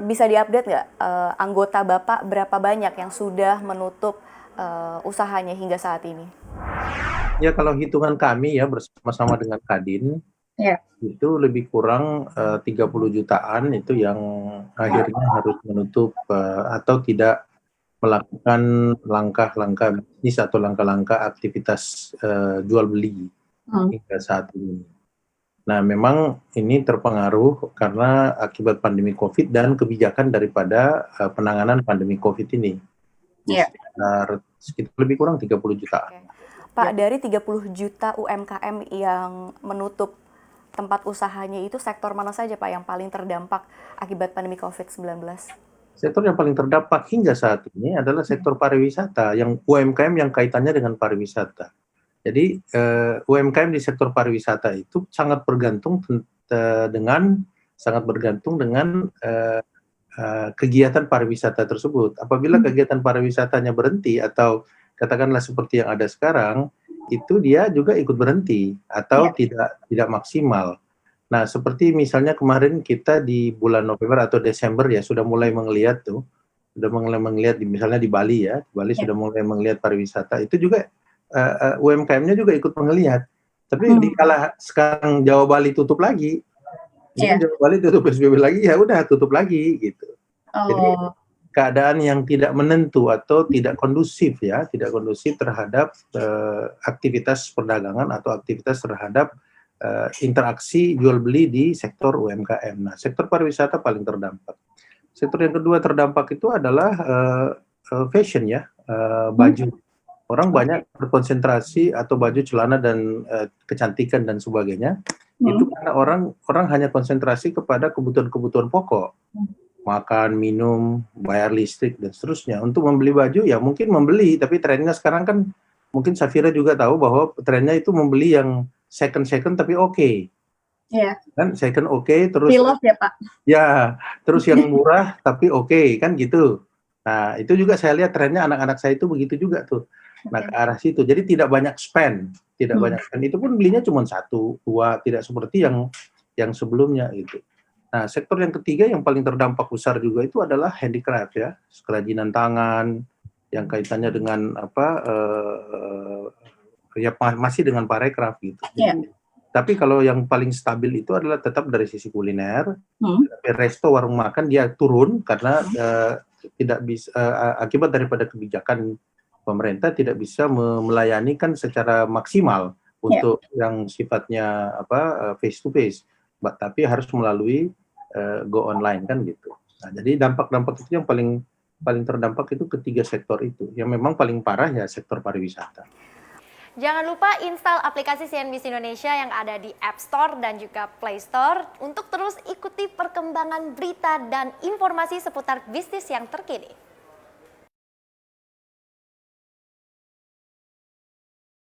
bisa diupdate nggak anggota Bapak berapa banyak yang sudah menutup usahanya hingga saat ini? Ya kalau hitungan kami ya bersama-sama dengan Kadin, Ya. itu lebih kurang 30 jutaan itu yang akhirnya harus menutup atau tidak melakukan langkah-langkah bisnis atau langkah-langkah aktivitas jual beli hingga saat ini. Nah, memang ini terpengaruh karena akibat pandemi COVID dan kebijakan daripada penanganan pandemi COVID ini. Iya. Sekitar lebih kurang 30 jutaan. Pak, dari 30 juta UMKM yang menutup tempat usahanya itu sektor mana saja Pak yang paling terdampak akibat pandemi COVID-19? Sektor yang paling terdampak hingga saat ini adalah sektor pariwisata, yang UMKM yang kaitannya dengan pariwisata. Jadi UMKM di sektor pariwisata itu sangat bergantung dengan kegiatan pariwisata tersebut. Apabila kegiatan pariwisatanya berhenti atau katakanlah seperti yang ada sekarang, itu dia juga ikut berhenti atau tidak maksimal. Nah, seperti misalnya kemarin kita di bulan November atau Desember ya sudah mulai melihat misalnya di Bali ya, di Bali sudah mulai melihat pariwisata. Itu juga UMKM-nya juga ikut melihat. Tapi dikala sekarang Jawa Bali tutup lagi, Jawa Bali tutup PSBB lagi, ya udah tutup lagi gitu. Jadi keadaan yang tidak menentu atau tidak kondusif terhadap aktivitas perdagangan atau aktivitas terhadap interaksi jual beli di sektor UMKM. Nah, sektor pariwisata paling terdampak. Sektor yang kedua terdampak itu adalah fashion ya, baju. Orang banyak berkonsentrasi atau baju, celana dan kecantikan dan sebagainya. Itu karena orang hanya konsentrasi kepada kebutuhan-kebutuhan pokok. Makan, minum, bayar listrik dan seterusnya. Untuk membeli baju ya mungkin membeli, tapi trennya sekarang kan mungkin Safira juga tahu bahwa trennya itu membeli yang second tapi oke. Iya. Kan second oke, terus Pre-love ya Pak? Ya, terus yang murah tapi oke, kan gitu. Nah, itu juga saya lihat trennya anak-anak saya itu begitu juga tuh. Nah, ke arah situ. Jadi tidak banyak spend. Itu pun belinya cuma 1, 2, tidak seperti yang sebelumnya gitu. Nah, sektor yang ketiga yang paling terdampak besar juga itu adalah handicraft ya, kerajinan tangan yang kaitannya dengan ya masih dengan parekraf gitu. Tapi kalau yang paling stabil itu adalah tetap dari sisi kuliner, resto, warung makan dia turun karena tidak bisa akibat daripada kebijakan pemerintah tidak bisa melayani kan secara maksimal untuk yang sifatnya face to face, tapi harus melalui go online kan gitu. Nah, jadi dampak-dampak itu yang paling terdampak itu ketiga sektor itu. Yang memang paling parah ya sektor pariwisata. Jangan lupa install aplikasi CNBC Indonesia yang ada di App Store dan juga Play Store untuk terus ikuti perkembangan berita dan informasi seputar bisnis yang terkini.